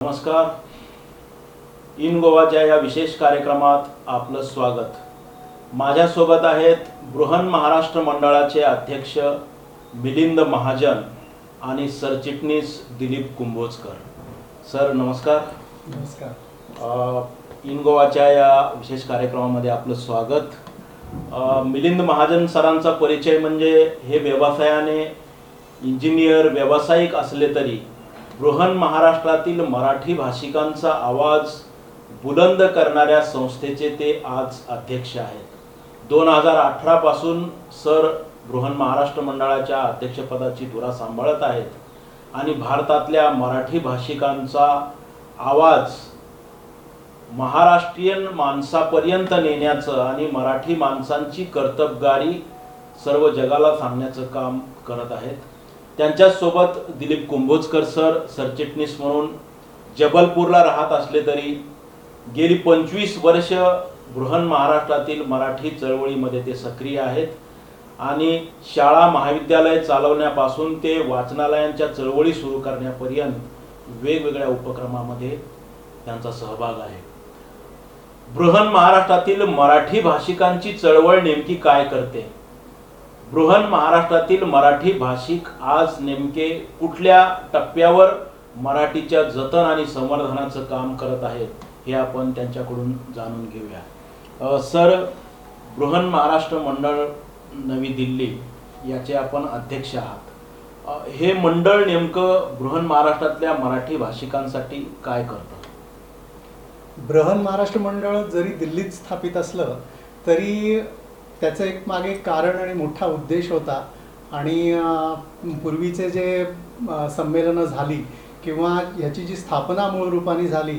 नमस्कार. इन गोवाच्या या विशेष कार्यक्रमात आपलं स्वागत. माझ्यासोबत आहेत बृहन महाराष्ट्र मंडळाचे अध्यक्ष मिलिंद महाजन आणि सरचिटणीस दिलीप कुंभोजकर. सर नमस्कार. नमस्कार. इन गोवाच्या या विशेष कार्यक्रमामध्ये आपलं स्वागत. मिलिंद महाजन सरांचा परिचय म्हणजे हे व्यवसायाने इंजिनियर व्यावसायिक असले तरी बृहन महाराष्ट्रातील मराठी भाषिकांचा आवाज बुलंद करणाऱ्या संस्थेचे ते आज अध्यक्ष आहेत. 2018 पासून सर बृहन महाराष्ट्र मंडळाच्या अध्यक्षपदाची धुरा सांभाळत आहेत आणि भारतातल्या मराठी भाषिकांचा आवाज महाराष्ट्रीयन माणसापर्यंत नेण्याचं आणि मराठी माणसांची कर्तबगारी सर्व जगाला सांगण्याचं काम करत आहेत. त्यांच्यासोबत दिलीप कुंभोजकर सर सरचिटणीस म्हणून जबलपूरला राहत असले तरी गेली 25 वर्ष बृहन महाराष्ट्रातील मराठी चळवळीमध्ये ते सक्रिय आहेत आणि शाळा महाविद्यालय चालवण्यापासून ते वाचनालयांच्या चळवळी सुरू करण्यापर्यंत वेगवेगळ्या उपक्रमामध्ये त्यांचा सहभाग आहे. बृहन महाराष्ट्रातील मराठी भाषिकांची चळवळ नेमकी काय करते, बृहन महाराष्ट्रातील मराठी भाषिक आज नेमके कुठल्या टप्प्यावर मराठीच्या जतन आणि संवर्धनाचं काम करत आहेत हे आपण त्यांच्याकडून जाणून घेऊया. सर, बृहन महाराष्ट्र मंडळ नवी दिल्ली याचे आपण अध्यक्ष आहात. हे मंडळ नेमकं बृहन महाराष्ट्रातल्या मराठी भाषिकांसाठी काय करतं? बृहन महाराष्ट्र मंडळ जरी दिल्लीत स्थापित असलं तरी त्याचं एक मागे कारण आणि मोठा उद्देश होता. आणि पूर्वीचे जे संमेलनं झाली किंवा ह्याची जी स्थापना मूळ रूपाने झाली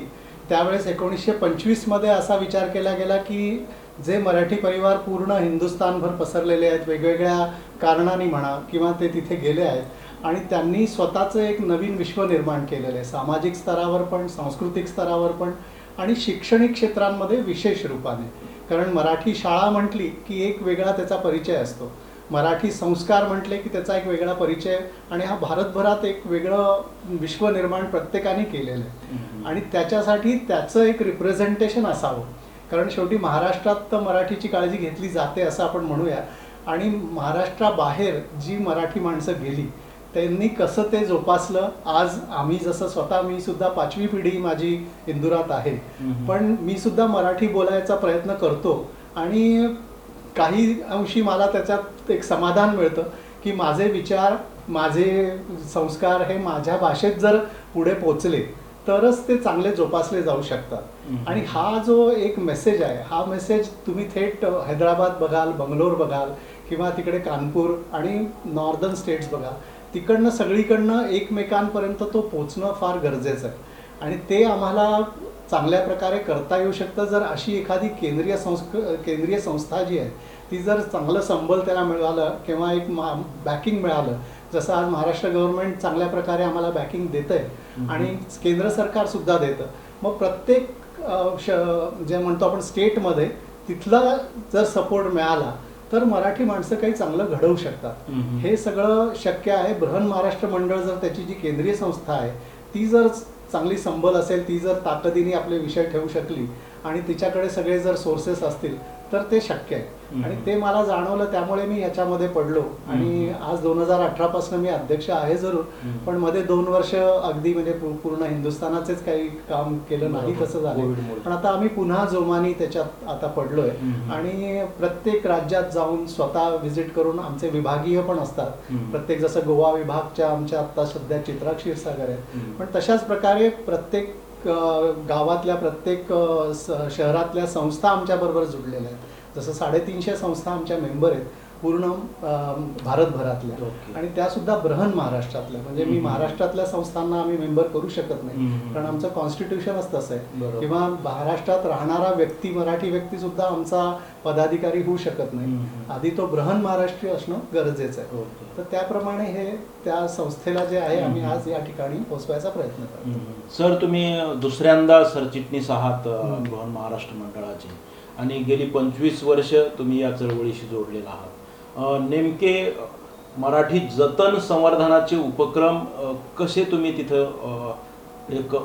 त्यावेळेस 1925मध्ये असा विचार केला गेला की जे मराठी परिवार पूर्ण हिंदुस्थानभर पसरलेले आहेत, वेगवेगळ्या कारणांनी म्हणा किंवा ते तिथे गेले आहेत आणि त्यांनी स्वतःचं एक नवीन विश्व निर्माण केलेलं आहे, सामाजिक स्तरावर पण, सांस्कृतिक स्तरावर पण आणि शैक्षणिक क्षेत्रांमध्ये विशेष रूपाने. कारण मराठी शाळा म्हटली की एक वेगळा त्याचा परिचय असतो, मराठी संस्कार म्हटले की त्याचा एक वेगळा परिचय आणि हा भारतभरात एक वेगळं विश्व निर्माण प्रत्येकाने केलेलं आहे आणि त्याच्यासाठी त्याचं एक रिप्रेझेंटेशन असावं. कारण शेवटी महाराष्ट्रात तर मराठीची काळजी घेतली जाते असं आपण म्हणूया आणि महाराष्ट्राबाहेर जी मराठी माणसं गेली त्यांनी कसं ते जोपासलं. आज आम्ही जसं स्वतः, मी सुद्धा 5वी पिढी माझी इंदुरात आहे, पण मी सुद्धा मराठी बोलायचा प्रयत्न करतो आणि काही अंशी मला त्याच्यात एक समाधान मिळतं की माझे विचार, माझे संस्कार हे माझ्या भाषेत जर पुढे पोचले तरच ते चांगले जोपासले जाऊ शकतात. आणि हा जो एक मेसेज आहे, हा मेसेज तुम्ही थेट हैदराबाद बघाल, बंगलोर बघाल किंवा तिकडे कानपूर आणि नॉर्दर्न स्टेट्स बघा, तिकडनं सगळीकडनं एकमेकांपर्यंत तो पोचणं फार गरजेचं आहे आणि ते आम्हाला चांगल्या प्रकारे करता येऊ शकतं जर अशी एखादी केंद्रीय संस्था जी आहे ती जर चांगलं संबल त्याला मिळालं किंवा एक बॅकिंग मिळालं. जसं आज महाराष्ट्र गव्हर्नमेंट चांगल्या प्रकारे आम्हाला बॅकिंग देतं आहे आणि केंद्र सरकारसुद्धा देतं. मग प्रत्येक जे म्हणतो आपण स्टेटमध्ये तिथला जर सपोर्ट मिळाला तर मराठी माणसं काही चांगलं घडवू शकतात. हे सगळं शक्य आहे. बृहन महाराष्ट्र मंडळ जर त्याची जी केंद्रीय संस्था आहे ती जर चांगली संबल असेल, ती जर ताकदीने आपले विषय ठेवू शकली आणि तिच्याकडे सगळे जर सोर्सेस असतील तर ते शक्य आहे. आणि ते मला जाणवलं, त्यामुळे मी ह्याच्यामध्ये पडलो आणि आज 2018 पासून मी अध्यक्ष आहे जरूर, पण मध्ये 2 वर्ष अगदी म्हणजे पूर्ण हिंदुस्थानाचेच काही काम केलं नाही तसं झालं. पण आता आम्ही पुन्हा जोमाने त्याच्यात आता पडलोय आणि प्रत्येक राज्यात जाऊन स्वतः व्हिजिट करून, आमचे विभागीय पण असतात प्रत्येक, जसं गोवा विभागच्या आमच्या आता सध्या चित्राग क्षीरसागर आहेत, पण तशाच प्रकारे प्रत्येक गावातल्या प्रत्येक शहरातल्या संस्था आमच्याबरोबर जुडलेल्या आहेत. जसं 350 संस्था आमच्या मेंबर आहेत पूर्ण भारतभरातल्या आणि त्यासुद्धा बृहन महाराष्ट्रातल्या. म्हणजे मी महाराष्ट्रातल्या संस्थांना आम्ही मेंबर करू शकत नाही कारण आमचं कॉन्स्टिट्यूशनच तसं आहे, किंवा महाराष्ट्रात राहणारा व्यक्ती, मराठी व्यक्ती सुद्धा आमचा पदाधिकारी होऊ शकत नाही. आधी तो बृहन महाराष्ट्रीय असणं गरजेचं आहे. तर त्याप्रमाणे हे त्या संस्थेला जे आहे आम्ही आज या ठिकाणी पोहोचवायचा प्रयत्न करतो. सर, तुम्ही दुसऱ्यांदा सरचिटणीस आहात बृहन महाराष्ट्र मंडळाचे आणि गेली 25 वर्ष तुम्ही या चळवळीशी जोडलेला आहात. नेमके मराठी जतन संवर्धनाचे उपक्रम कसे तुम्ही तिथं एक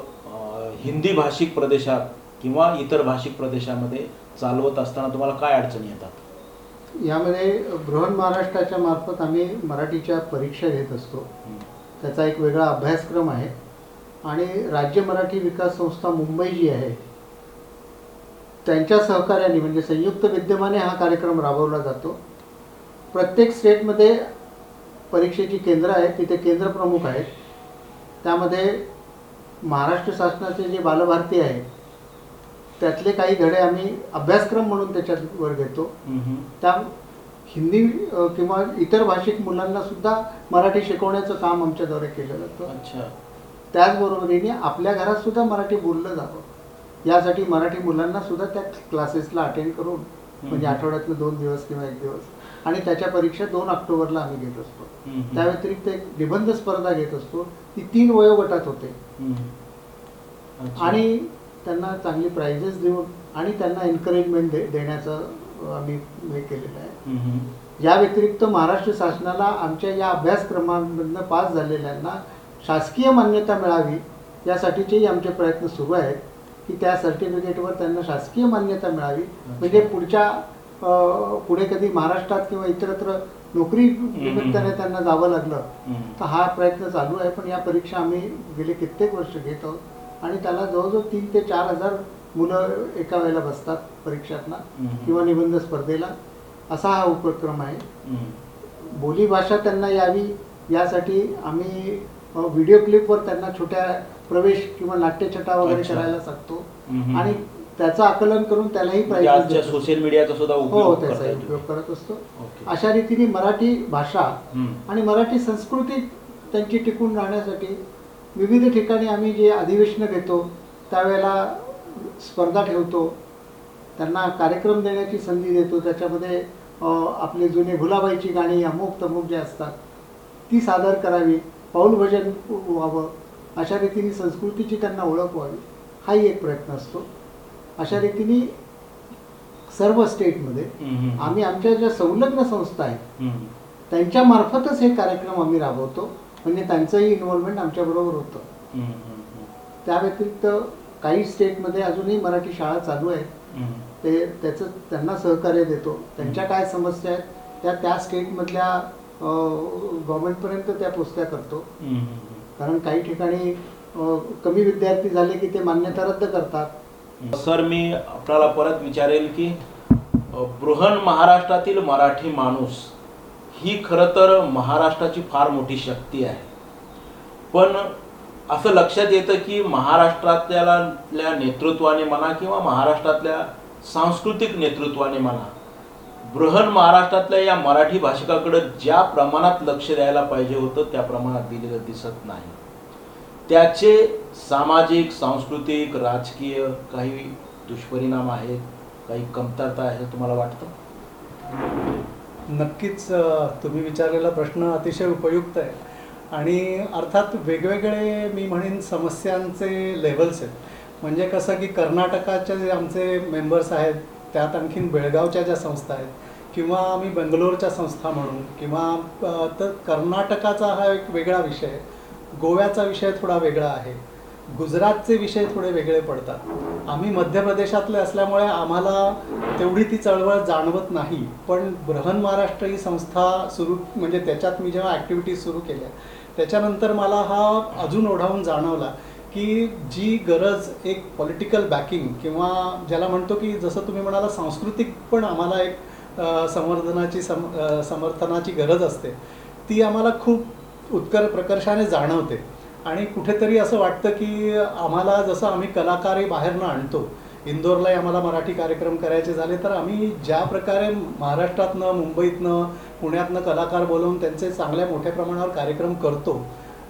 हिंदी भाषिक प्रदेशात किंवा इतर भाषिक प्रदेशामध्ये चालवत असताना तुम्हाला काय अडचणी येतात? यामध्ये बृहन महाराष्ट्राच्या मार्फत आम्ही मराठीच्या परीक्षा घेत असतो. त्याचा एक वेगळा अभ्यासक्रम आहे आणि राज्य मराठी विकास संस्था मुंबई जी आहे त्यांच्या सहकार्याने म्हणजे संयुक्त विद्यमाने हा कार्यक्रम राबवला जातो. प्रत्येक स्टेटमध्ये परीक्षेची केंद्र आहेत, तिथे केंद्र प्रमुख आहेत. त्यामध्ये महाराष्ट्र शासनाचे जे बालभारती आहे त्यातले काही धडे आम्ही अभ्यासक्रम म्हणून त्याच्यावर घेतो. त्या हिंदी किंवा इतर भाषिक मुलांना सुद्धा मराठी शिकवण्याचं काम आमच्याद्वारे केलं जातं. अच्छा. त्याचबरोबरीने आपल्या घरात सुद्धा मराठी बोललं जावं यासाठी मराठी मुलांना सुद्धा त्या क्लासेसला अटेंड करून म्हणजे आठवड्यातनं 2 दिवस किंवा 1 दिवस आणि त्याच्या परीक्षा 2 ऑक्टोबरला आम्ही घेत असतो. त्या व्यतिरिक्त एक निबंध स्पर्धा घेत असतो. ती 3 वयोगटात होते आणि त्यांना चांगली प्राइजेस देऊन आणि त्यांना एन्करेजमेंट देण्याचं आम्ही हे केलेलं आहे. या व्यतिरिक्त महाराष्ट्र शासनाला आमच्या या अभ्यासक्रमांमधनं पास झालेल्यांना शासकीय मान्यता मिळावी यासाठीचेही आमचे प्रयत्न सुरू आहेत की त्या सर्टिफिकेटवर त्यांना शासकीय मान्यता मिळावी. म्हणजे पुढे कधी महाराष्ट्रात किंवा इतरत्र नोकरी निमित्ताने त्यांना जावं लागलं तर हा प्रयत्न चालू आहे. पण या परीक्षा आम्ही गेले कित्येक वर्ष घेत आहोत आणि त्याला जवळजवळ 3 ते 4 हजार मुलं एका वेळेला बसतात परीक्षांना किंवा निबंध स्पर्धेला. असा हा उपक्रम आहे. बोलीभाषा त्यांना यावी यासाठी आम्ही व्हिडिओ क्लिपवर त्यांना छोट्या प्रवेश किंवा नाट्यछटा वगैरे करायला सांगतो आणि त्याचं आकलन करून त्यालाही प्राइज सोशल मीडियाचा सुद्धा उपयोग करत असतो. अशा रीतीने मराठी भाषा आणि मराठी संस्कृती त्यांची टिकून राहण्यासाठी विविध ठिकाणी आम्ही जे अधिवेशनं घेतो त्यावेळेला स्पर्धा ठेवतो. त्यांना कार्यक्रम देण्याची संधी देतो. त्याच्यामध्ये आपले जुने भुलाबाईची गाणी अमुक तमुक जे असतात ती सादर करावी, पाऊल भजन व्हावं, अशा रीतीने संस्कृतीची त्यांना ओळख व्हावी हाही एक प्रयत्न असतो. अशा रीतीने सर्व स्टेटमध्ये आम्ही आमच्या ज्या संलग्न संस्था आहेत त्यांच्या मार्फतच हे कार्यक्रम आम्ही राबवतो. म्हणजे त्यांचंही इन्व्हॉल्वमेंट आमच्याबरोबर होतं. त्या व्यतिरिक्त काही स्टेटमध्ये अजूनही मराठी शाळा चालू आहेत. त्याचं त्यांना सहकार्य देतो. त्यांच्या काय समस्या आहेत त्या स्टेटमधल्या गव्हर्नमेंटपर्यंत त्या पोचत्या करतो. कारण काही ठिकाणी कमी विद्यार्थी झाले की ते मान्यता रद्द करतात. सर, मी आपल्याला परत विचारेल की बृहन महाराष्ट्रातील मराठी माणूस ही खरं तर महाराष्ट्राची फार मोठी शक्ती आहे. पण असं लक्षात येतं की महाराष्ट्रातल्या नेतृत्वाने म्हणा किंवा महाराष्ट्रातल्या सांस्कृतिक नेतृत्वाने म्हणा बृहन महाराष्ट्रातल्या या मराठी भाषिकाकडे ज्या प्रमाणात लक्ष द्यायला पाहिजे होतं त्या प्रमाणात दिलेलं दिसत नाही. त्याचे सामाजिक, सांस्कृतिक, राजकीय काही दुष्परिणाम आहेत, काही कमतरता आहे असं तुम्हाला वाटतं? नक्कीच तुम्ही विचारलेला प्रश्न अतिशय उपयुक्त आहे आणि अर्थात वेगवेगळे मी म्हणेन समस्यांचे लेवल्स आहेत. म्हणजे कसं की कर्नाटकाचे जे आमचे मेंबर्स आहेत त्यात आणखीन बेळगावच्या ज्या संस्था आहेत किंवा आम्ही बेंगलोरच्या संस्था म्हणून किंवा तर कर्नाटकाचा हा एक वेगळा विषय आहे, गोव्याचा विषय थोडा वेगळा आहे, गुजरातचे विषय थोडे वेगळे पडतात. आम्ही मध्य प्रदेशातले असल्यामुळे आम्हाला तेवढी ती चळवळ जाणवत नाही. पण बृहन महाराष्ट्र ही संस्था सुरू म्हणजे त्याच्यात मी जेव्हा ॲक्टिव्हिटीज सुरू केल्या त्याच्यानंतर मला हा अजून ओढावून जाणवला की जी गरज एक पॉलिटिकल बॅकिंग किंवा ज्याला म्हणतो की जसं तुम्ही म्हणाला सांस्कृतिक पण आम्हाला एक समर्थनाची गरज असते ती आम्हाला खूप प्रकर्षाने जाणवते. आणि कुठेतरी असं वाटतं की आम्हाला जसं आम्ही कलाकारही बाहेरनं आणतो, इंदोरलाही आम्हाला मराठी कार्यक्रम करायचे झाले तर आम्ही ज्या प्रकारे महाराष्ट्रातनं, मुंबईतनं, पुण्यातनं कलाकार बोलवून त्यांचे चांगल्या मोठ्या प्रमाणावर कार्यक्रम करतो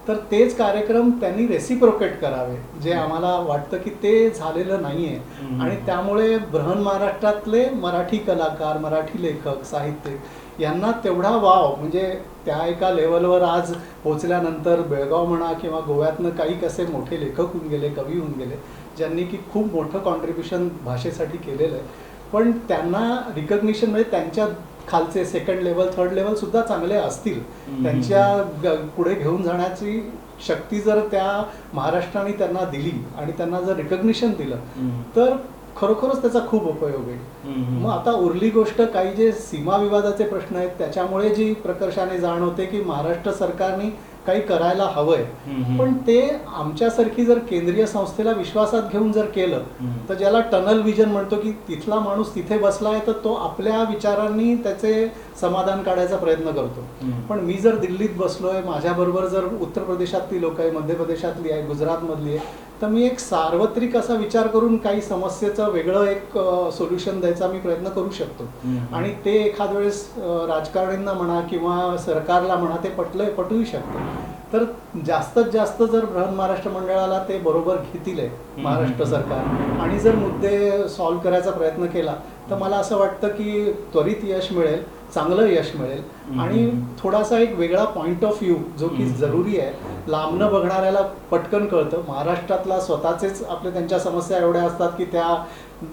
तर तेच कार्यक्रम त्यांनी रेसिप्रोकेट करावे, जे आम्हाला वाटतं की ते झालेलं नाही आहे. आणि त्यामुळे बृहन महाराष्ट्रातले मराठी कलाकार, मराठी लेखक, साहित्यिक यांना तेवढा वाव म्हणजे त्या एका लेवलवर आज पोचल्यानंतर बेळगाव म्हणा किंवा गोव्यातनं काही कसे मोठे लेखक होऊन गेले, कवी होऊन गेले, ज्यांनी की खूप मोठं कॉन्ट्रीब्युशन भाषेसाठी केलेलं आहे. पण त्यांना रिकग्निशन म्हणजे त्यांच्या खालचे सेकंड लेवल, थर्ड लेवल सुद्धा चांगले असतील, त्यांच्या पुढे घेऊन जाण्याची शक्ती जर त्या महाराष्ट्राने त्यांना दिली आणि त्यांना जर रिकग्निशन दिलं हम्म. तर खरोखरच त्याचा खूप उपयोग होईल. हम्म. मग आता उरली गोष्ट काही जे सीमा विवादाचे प्रश्न आहेत त्याच्यामुळे जी प्रकर्षाने जाण होते की महाराष्ट्र सरकारने काही करायला हवंय, हम्म. पण ते आमच्यासारखी जर केंद्रीय संस्थेला विश्वासात घेऊन जर केलं हम्म. तर ज्याला टनल विजन म्हणतो की तिथला माणूस तिथे बसलाय तर तो आपल्या विचारांनी त्याचे समाधान काढायचा प्रयत्न करतो. हम्म. पण मी जर दिल्लीत बसलोय, माझ्याबरोबर जर उत्तर प्रदेशातली लोक आहे, मध्य प्रदेशातली आहे, गुजरातमधली आहे, तर मी एक सार्वत्रिक असा विचार करून काही समस्येचं वेगळं एक सोल्युशन द्यायचा मी प्रयत्न करू शकतो. हम्म. आणि ते एखाद वेळेस राजकारण्यांना म्हणा किंवा सरकारला म्हणा ते पटूही शकतं. तर जास्तीत जास्त जर बृहन महाराष्ट्र मंडळाला ते बरोबर घेतील महाराष्ट्र सरकार आणि जर मुद्दे सॉल्व्ह करायचा प्रयत्न केला तर मला असं वाटतं की त्वरित यश मिळेल, चांगलं यश मिळेल आणि थोडासा एक वेगळा पॉइंट ऑफ व्ह्यू जो की जरुरी आहे. लांबनं बघणाऱ्याला पटकन कळतं. महाराष्ट्रातला स्वतःचेच आपले त्यांच्या समस्या एवढ्या असतात की त्या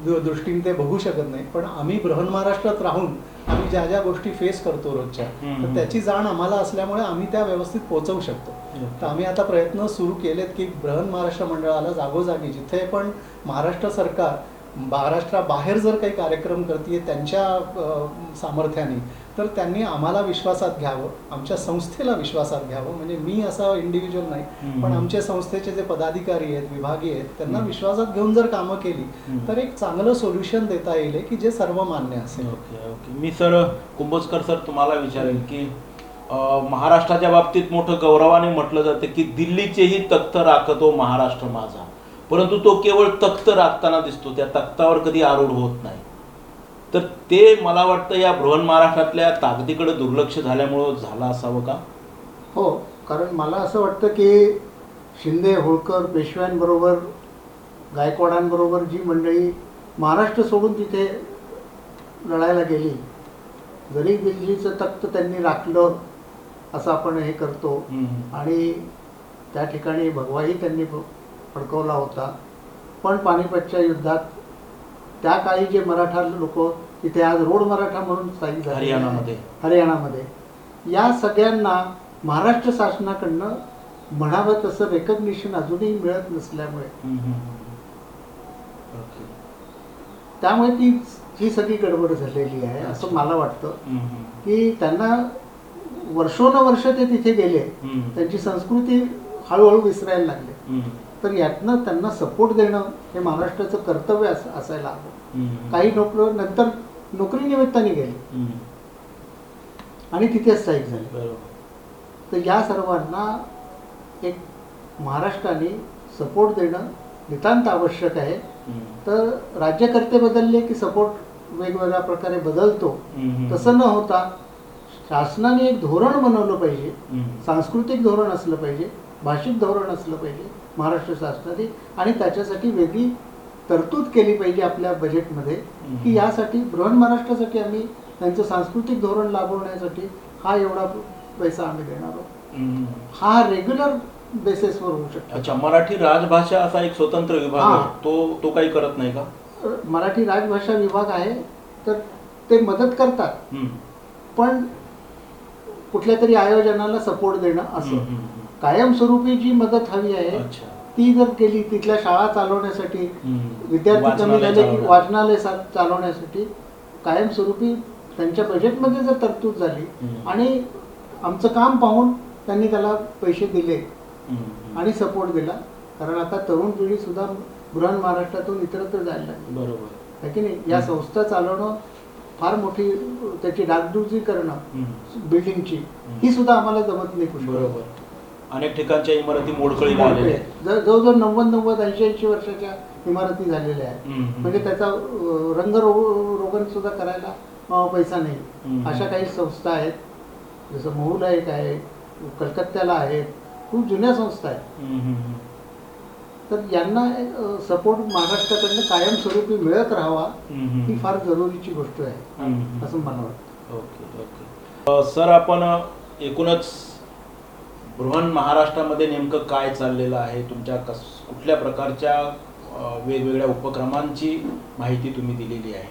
दृष्टीने ते बघू शकत नाही. पण आम्ही बृहन महाराष्ट्रात राहून आम्ही ज्या ज्या गोष्टी फेस करतो रोजच्या, तर त्याची जाण आम्हाला असल्यामुळे आम्ही त्या व्यवस्थित पोहोचवू शकतो. तर आम्ही आता प्रयत्न सुरू केलेत की बृहन महाराष्ट्र मंडळाला जागोजागी जिथे पण महाराष्ट्र सरकार महाराष्ट्राबाहेर जर काही कार्यक्रम करते त्यांच्या सामर्थ्याने, तर त्यांनी आम्हाला विश्वासात घ्यावं, आमच्या संस्थेला विश्वासात घ्यावं. म्हणजे मी असा इंडिव्हिज्युअल नाही, पण आमच्या संस्थेचे जे पदाधिकारी आहेत, विभागीय आहेत, त्यांना विश्वासात घेऊन जर कामं केली तर एक चांगलं सोल्युशन देता येईल की जे सर्वमान्य असेल. Okay okay. मी सर कुंभोजकर सर तुम्हाला विचारेल की महाराष्ट्राच्या बाबतीत मोठं गौरवाने म्हटलं जातं की दिल्लीचेही तख्त राखतो महाराष्ट्र माझा, परंतु तो केवळ तख्त राखताना दिसतो, त्या तख्तावर कधी आरूढ होत नाही. तर ते मला वाटतं या बृहन महाराष्ट्रातल्या ताकदीकडे दुर्लक्ष झाल्यामुळं झालं असावं का? हो, कारण मला असं वाटतं की शिंदे, होळकर, पेशव्यांबरोबर, गायकवाडांबरोबर जी मंडळी महाराष्ट्र सोडून तिथे लढायला गेली, जरी दिल्लीचं तख्त त्यांनी राखलं असं आपण हे करतो आणि त्या ठिकाणी भगवाही त्यांनी फडकवला होता, पण पानिपतच्या युद्धात त्या काळी जे मराठा लोक तिथे आज रोड मराठा म्हणून स्थायिक झाले हरियाणामध्ये, या सगळ्यांना महाराष्ट्र शासनाकडनं म्हणावं तसं रेकग्निशन अजूनही मिळत नसल्यामुळे त्यामुळे ही सगळी गडबड झालेली आहे असं मला वाटतं. की त्यांना वर्षोनवर्ष ते तिथे गेले, त्यांची संस्कृती हळूहळू विसरायला लागले, तर यातनं त्यांना सपोर्ट देणं हे महाराष्ट्राचं कर्तव्य असायला हवं. काही लोक नंतर नोकरी निमित्ताने गेले आणि तिथे स्थायिक झाले. तर या सर्वांना एक महाराष्ट्राने सपोर्ट देणं नितांत आवश्यक आहे. तर राज्यकर्ते बदलले की सपोर्ट वेगवेगळ्या प्रकारे बदलतो, तसं न होता शासनाने एक धोरण बनवलं पाहिजे, सांस्कृतिक धोरण असलं पाहिजे, भाषिक धोरण असलं पाहिजे महाराष्ट्र शासनाने, आणि त्याच्यासाठी वेगळी तरतूद केली पाहिजे आपल्या बजेटमध्ये की यासाठी बृहन महाराष्ट्रासाठी आम्ही त्यांचं सांस्कृतिक धोरण लाभवण्यासाठी हा एवढा पैसा आम्ही देणार आहोत. हा रेग्युलर बेसिसवर होऊ शकतो. अच्छा, मराठी राजभाषा असा एक स्वतंत्र विभाग आहे, तो काही करत नाही का? मराठी राजभाषा विभाग आहे, तर ते मदत करतात, पण कुठल्या तरी आयोजनाला सपोर्ट देणं असं कायमस्वरूपी जी मदत हवी आहे ती जर केली, तिथल्या शाळा चालवण्यासाठी, विद्यार्थी कमी झाले की वाचनालय चालवण्यासाठी कायमस्वरूपी त्यांच्या बजेटमध्ये जर तरतूद झाली आणि आमचं काम पाहून त्यांनी त्याला पैसे दिले आणि सपोर्ट दिला, कारण आता तरुण पिढी सुद्धा बृहन महाराष्ट्रातून इतरत्र जायला लागली, बरोबर आहे की नाही. या संस्था चालवणं फार मोठी, त्याची डागडुजी करणं बिल्डिंगची, ही सुद्धा आम्हाला जमत नाही. बरोबर, अनेक ठिकाणच्या इमारती मोडकळीला आलेल्या आहेत, जवळजवळ 90-80 वर्षाच्या इमारती झालेल्या आहेत. म्हणजे त्याचा रंगरोगण सुद्धा करायला पैसा नाही. अशा काही संस्था आहेत, जसं महूला एक आहे, कलकत्त्याला आहेत, खूप जुन्या संस्था आहेत. तर यांना सपोर्ट महाराष्ट्राकडनं कायमस्वरूपी मिळत राहावा ही फार जरुरीची गोष्ट आहे असं मला वाटतं. Okay okay. सर, आपण एकूणच बृहन महाराष्ट्रामध्ये नेमकं काय चाललेलं आहे, तुमच्या कुठल्या प्रकारच्या वेगवेगळ्या उपक्रमांची माहिती तुम्ही दिलेली आहे.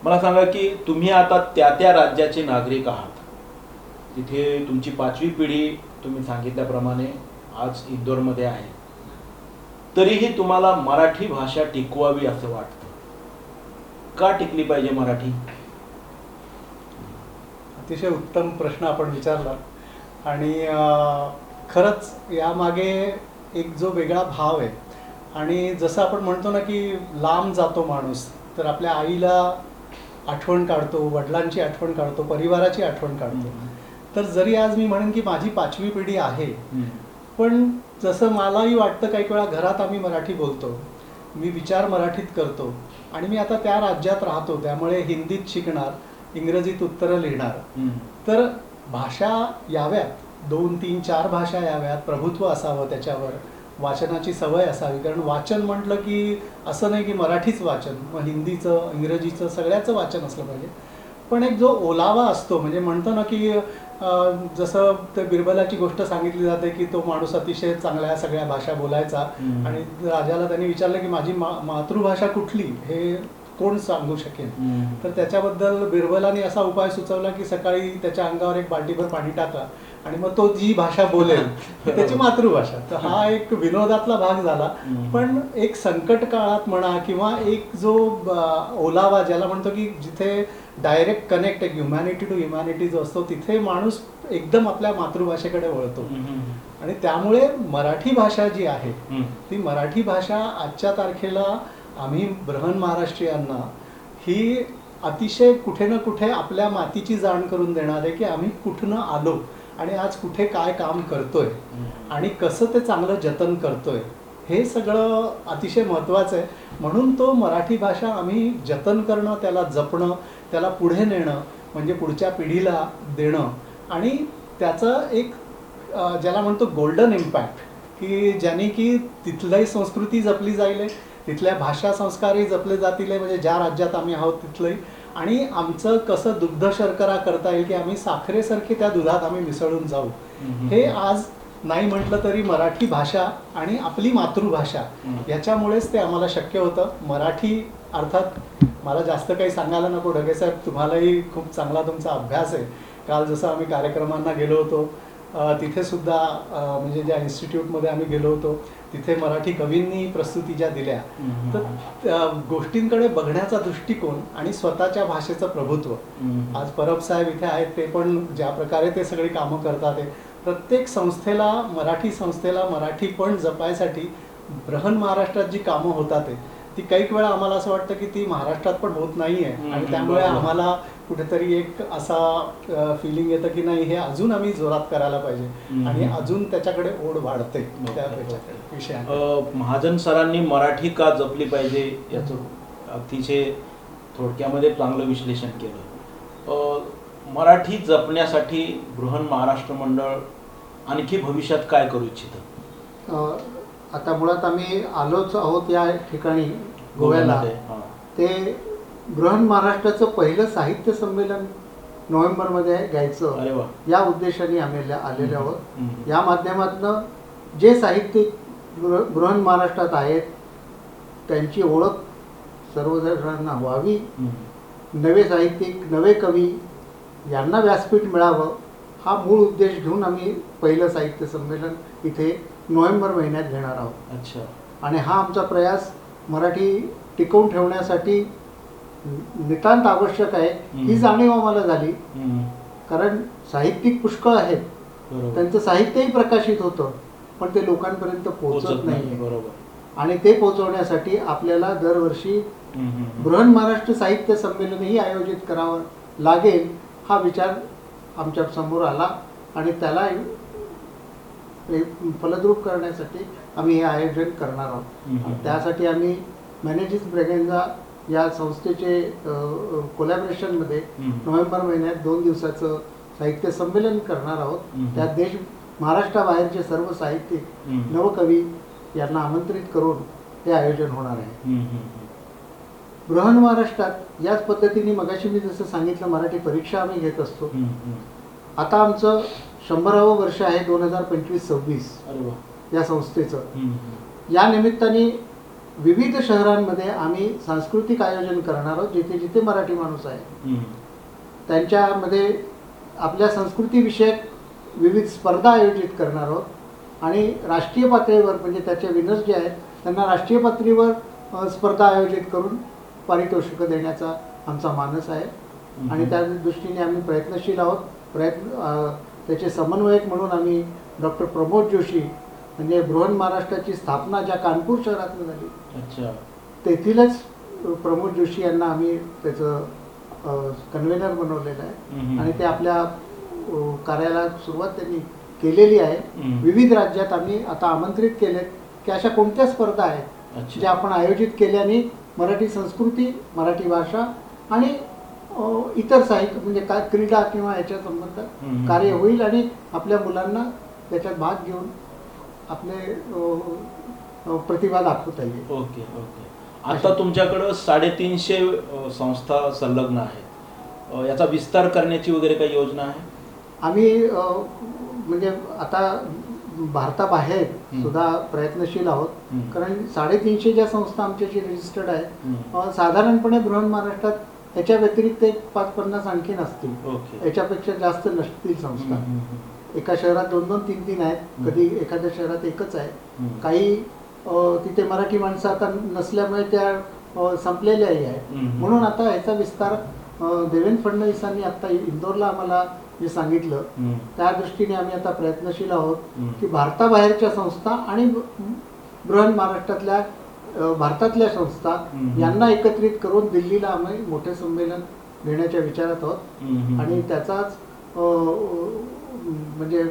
मला सांगा की तुम्ही आता त्या राज्याचे नागरिक आहात, तिथे तुमची 5वी पिढी तुम्ही सांगितल्याप्रमाणे आज इंदोरमध्ये आहे, तरीही तुम्हाला मराठी भाषा टिकवावी असं वाटतं. का टिकली पाहिजे मराठी? अतिशय उत्तम प्रश्न आपण विचारला. आणि खरंच यामागे एक जो वेगळा भाव आहे, आणि जसं आपण म्हणतो ना की लांब जातो माणूस, तर आपल्या आईला आठवण काढतो, वडिलांची आठवण काढतो, परिवाराची आठवण काढतो. तर जरी आज मी म्हणेन की माझी 5वी पिढी आहे, पण जसं मलाही वाटतं काही वेळा घरात आम्ही मराठी बोलतो, मी विचार मराठीत करतो, आणि मी आता त्या राज्यात राहतो त्यामुळे हिंदीत शिकणार, इंग्रजीत उत्तरं लिहिणार. तर भाषा याव्यात, 2, 3, 4 भाषा याव्यात, प्रभुत्व असावं त्याच्यावर, वाचनाची सवय असावी. कारण वाचन म्हटलं की असं नाही की मराठीच वाचन, मग हिंदीचं, इंग्रजीचं, सगळ्याचं वाचन असलं पाहिजे. पण एक जो ओलावा असतो, म्हणजे म्हणतो ना की जसं ते बिरबलाची गोष्ट सांगितली जाते की तो माणूस अतिशय चांगल्या सगळ्या भाषा बोलायचा, आणि राजाला त्यांनी विचारलं की माझी मातृभाषा कुठली हे कोण सांगू शकेल. तर त्याच्याबद्दल बिरबलाने असा उपाय सुचवला की सकाळी त्याच्या अंगावर एक बाल्टीभर पाणी टाका, आणि मग तो जी भाषा बोलेल त्याची मातृभाषा. तर हा एक विनोदातला भाग झाला. पण एक संकट काळात म्हणा, किंवा एक जो ओलावा ज्याला म्हणतो की जिथे डायरेक्ट कनेक्ट, एक ह्युमॅनिटी टू ह्युमॅनिटी जो असतो, तिथे माणूस एकदम आपल्या मातृभाषेकडे वळतो. आणि त्यामुळे मराठी भाषा जी आहे, ती मराठी भाषा आजच्या तारखेला आम्ही बृहन महाराष्ट्रीयांना ही अतिशय कुठे ना कुठे आपल्या मातीची जाण करून देणार आहे की आम्ही कुठनं आलो आणि आज कुठे काय काम करतोय, आणि कसं ते चांगलं जतन करतोय, हे सगळं अतिशय महत्त्वाचं आहे. म्हणून तो मराठी भाषा आम्ही जतन करणं, त्याला जपणं, त्याला पुढे नेणं, म्हणजे पुढच्या पिढीला देणं, आणि त्याचं एक ज्याला म्हणतो गोल्डन इम्पॅक्ट, की ज्याने की तिथल्याही संस्कृती जपली जाईल, तिथल्या भाषा संस्कारही जपले जातील, म्हणजे ज्या राज्यात आम्ही आहोत तिथलंही, आणि आमचं कसं दुग्ध शर्करा करता येईल की आम्ही साखरेसारखे त्या दुधात आम्ही मिसळून जाऊ. हे आज नाही म्हटलं तरी मराठी भाषा आणि आपली मातृभाषा याच्यामुळेच ते आम्हाला शक्य होतं. मराठी अर्थात मला जास्त काही सांगायला नको, ढगे साहेब तुम्हालाही खूप चांगला तुमचा अभ्यास आहे. काल जसं आम्ही कार्यक्रमांना गेलो होतो, तिथे सुद्धा म्हणजे ज्या इन्स्टिट्यूटमध्ये आम्ही गेलो होतो तिथे मराठी कवींनी प्रस्तुती ज्या दिल्या, तर गोष्टींकडे बघण्याचा दृष्टिकोन आणि स्वतःच्या भाषेचं प्रभुत्व. आज परब साहेब इथे आहेत, ते पण ज्या प्रकारे ते सगळी कामं करतात, प्रत्येक संस्थेला, मराठी संस्थेला मराठीपण जपायसाठी बृहन महाराष्ट्रात जी कामं होतात ती काही वेळा आम्हाला असं वाटतं की ती महाराष्ट्रात पण होत नाही आहे, आणि त्यामुळे आम्हाला कुठेतरी एक असा फिलिंग येतं की नाही, हे अजून आम्ही जोरात करायला पाहिजे, आणि अजून त्याच्याकडे ओढ वाढते त्या विषयात. महाजन सरांनी मराठी का जपली पाहिजे याचं अतिशय थोडक्यामध्ये चांगलं विश्लेषण केलं. मराठी जपण्यासाठी बृहन महाराष्ट्र मंडळ आणखी भविष्यात काय करू इच्छितं? आता मुळात आम्ही आलोच आहोत या ठिकाणी गोव्याला. ते बृहन महाराष्ट्राचं पहिलं साहित्य संमेलन नोव्हेंबरमध्ये घ्यायचं या उद्देशाने आम्ही आलेले आहोत. या माध्यमातून जे साहित्यिक बृहन महाराष्ट्रात आहेत त्यांची ओळख सर्वजणांना व्हावी, नवे साहित्यिक, नवे कवी यांना व्यासपीठ मिळावं, हा मूळ उद्देश घेऊन आम्ही पहिलं साहित्य संमेलन इथे नोव्हेंबर महिन्यात घेणार आहोत. अच्छा. आणि हा आमचा प्रयास मराठी टिकवून ठेवण्यासाठी नितांत आवश्यक आहे ही जाणीव आम्हाला झाली. कारण साहित्यिक पुष्कळ आहेत, त्यांचं साहित्यही प्रकाशित होतं, पण ते लोकांपर्यंत पोहोचत नाही. आणि ते पोहोचवण्यासाठी आपल्याला दरवर्षी बृहन महाराष्ट्र साहित्य संमेलनही आयोजित करावं लागेल, हा विचार आमच्या समोर आला, आणि त्याला फलद्रूप करण्यासाठी आम्ही हे आयोजन करणार आहोत. त्यासाठी आम्ही मॅनेजिंग ब्रेगेन्झा या संस्थेचे कोलॅबरेशनमध्ये नोव्हेंबर महिन्यात 2 दिवसाचं साहित्य संमेलन करणार आहोत. त्यात महाराष्ट्राबाहेरचे सर्व साहित्यिक, नवकवी यांना आमंत्रित करून हे आयोजन होणार आहे. बृहन महाराष्ट्रात याच पद्धतीने मगाशी मी जसं सांगितलं मराठी परीक्षा आम्ही घेत असतो. आता आमचं 100वे वर्ष आहे 2025-26 या संस्थेचं. या निमित्ताने विविध शहरांमध्ये आम्ही सांस्कृतिक आयोजन करणार आहोत. जिथे जिथे मराठी माणूस आहे त्यांच्यामध्ये आपल्या संस्कृतीविषयक विविध स्पर्धा आयोजित करणार आहोत. आणि राष्ट्रीय पातळीवर म्हणजे त्याचे विनर्स जे आहेत त्यांना राष्ट्रीय पातळीवर स्पर्धा आयोजित करून पारितोषिकं देण्याचा आमचा मानस आहे. आणि त्या दृष्टीने आम्ही प्रयत्नशील आहोत. त्याचे समन्वयक म्हणून आम्ही डॉक्टर प्रमोद जोशी म्हणजे बृहन महाराष्ट्राची स्थापना ज्या कानपूर शहरातून झाली, अच्छा, तेथीलच प्रमोद जोशी यांना आम्ही त्याचं कन्व्हेनर बनवलेलं आहे. आणि ते आपल्या कार्यालयात सुरुवात त्यांनी केलेली आहे. विविध राज्यात आम्ही आता आमंत्रित केलेत की अशा कोणत्या स्पर्धा आहेत ज्या आपण आयोजित केल्याने मराठी संस्कृती, मराठी भाषा आणि इतर साहित्य म्हणजे काय क्रीडा किंवा याच्या संबंधात कार्य होईल आणि आपल्या मुलांना त्याच्यात भाग घेऊन आपले प्रतिभा दाखवता येईल. Okay okay. आता तुमच्याकडं 350 संस्था संलग्न आहेत. याचा विस्तार करण्याची वगैरे काही योजना आहे? आम्ही म्हणजे आता भारताबाहेर सुद्धा प्रयत्नशील आहोत. कारण 350 ज्या संस्था आमच्याशी रजिस्टर्ड आहेत, साधारणपणे बृहन महाराष्ट्रात याच्या व्यतिरिक्त एक 5-50 आणखीन असतील. याच्यापेक्षा जास्त नसतील संस्था. एका शहरात 2-2, 3-3 आहेत. कधी एखाद्या शहरात एकच आहे. काही तिथे मराठी माणसं आता नसल्यामुळे त्या संपलेल्याही आहेत. म्हणून आता ह्याचा विस्तार देवेंद्र फडणवीसांनी आता इंदोरला आम्हाला जे सांगितलं त्या दृष्टीने आम्ही आता प्रयत्नशील आहोत की भारताबाहेरच्या संस्था आणि बृहन महाराष्ट्रातल्या भारतातल्या संस्था यांना एकत्रित करून दिल्लीला आम्ही मोठे संमेलन घेण्याच्या विचारात आहोत. आणि त्याचाच म्हणजे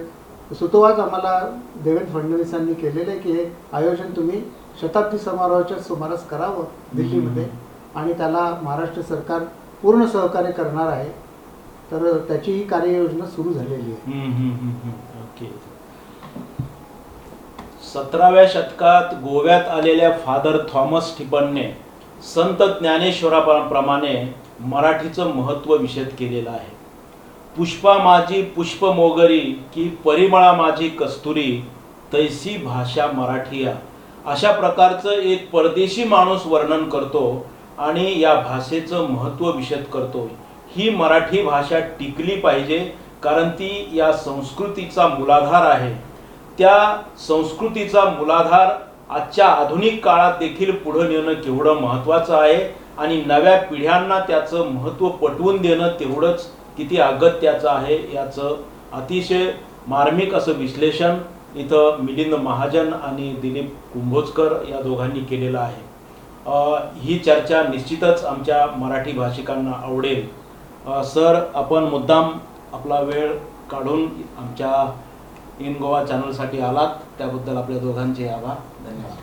सुतोवाच आम्हाला देवेंद्र फडणवीसांनी केलेलं आहे की हे आयोजन तुम्ही शताब्दी समारोहाच्या सुमारास करावं दिल्लीमध्ये. आणि त्याला महाराष्ट्र सरकार पूर्ण सहकार्य करणार आहे. तर त्याची ही कार्ययोजना सुरू झालेली आहे. ओके. 17व्या शतकात गोव्यात आलेल्या फादर थॉमस टिपनने संत ज्ञानेश्वराप्रमाणे मराठीचं महत्त्व विशद केलेलं आहे. पुष्पा माझी पुष्प मोगरी की परिमळा माझी कस्तुरी तैसी भाषा मराठीया, अशा प्रकारचं एक परदेशी माणूस वर्णन करतो आणि या भाषेचं महत्त्व विशद करतो. ही मराठी भाषा टिकली पाहिजे कारण ती या संस्कृतीचा मूलाधार आहे. त्या संस्कृतीचा मूलाधार आजच्या आधुनिक काळात देखील पुढे नेणं केवढं महत्त्वाचं आहे आणि नव्या पिढ्यांना त्याचं महत्त्व पटवून देणं तेवढंच किती अगत्याचं आहे याचं अतिशय मार्मिक असं विश्लेषण इथं मिलिंद महाजन आणि दिलीप कुंभोजकर या दोघांनी केलेलं आहे. ही चर्चा निश्चितच आमच्या मराठी भाषिकांना आवडेल. सर, आपण मुद्दाम आपला वेळ काढून आमच्या इन गोवा चॅनलसाठी आलात त्याबद्दल आपल्या दोघांचे आभार. धन्यवाद.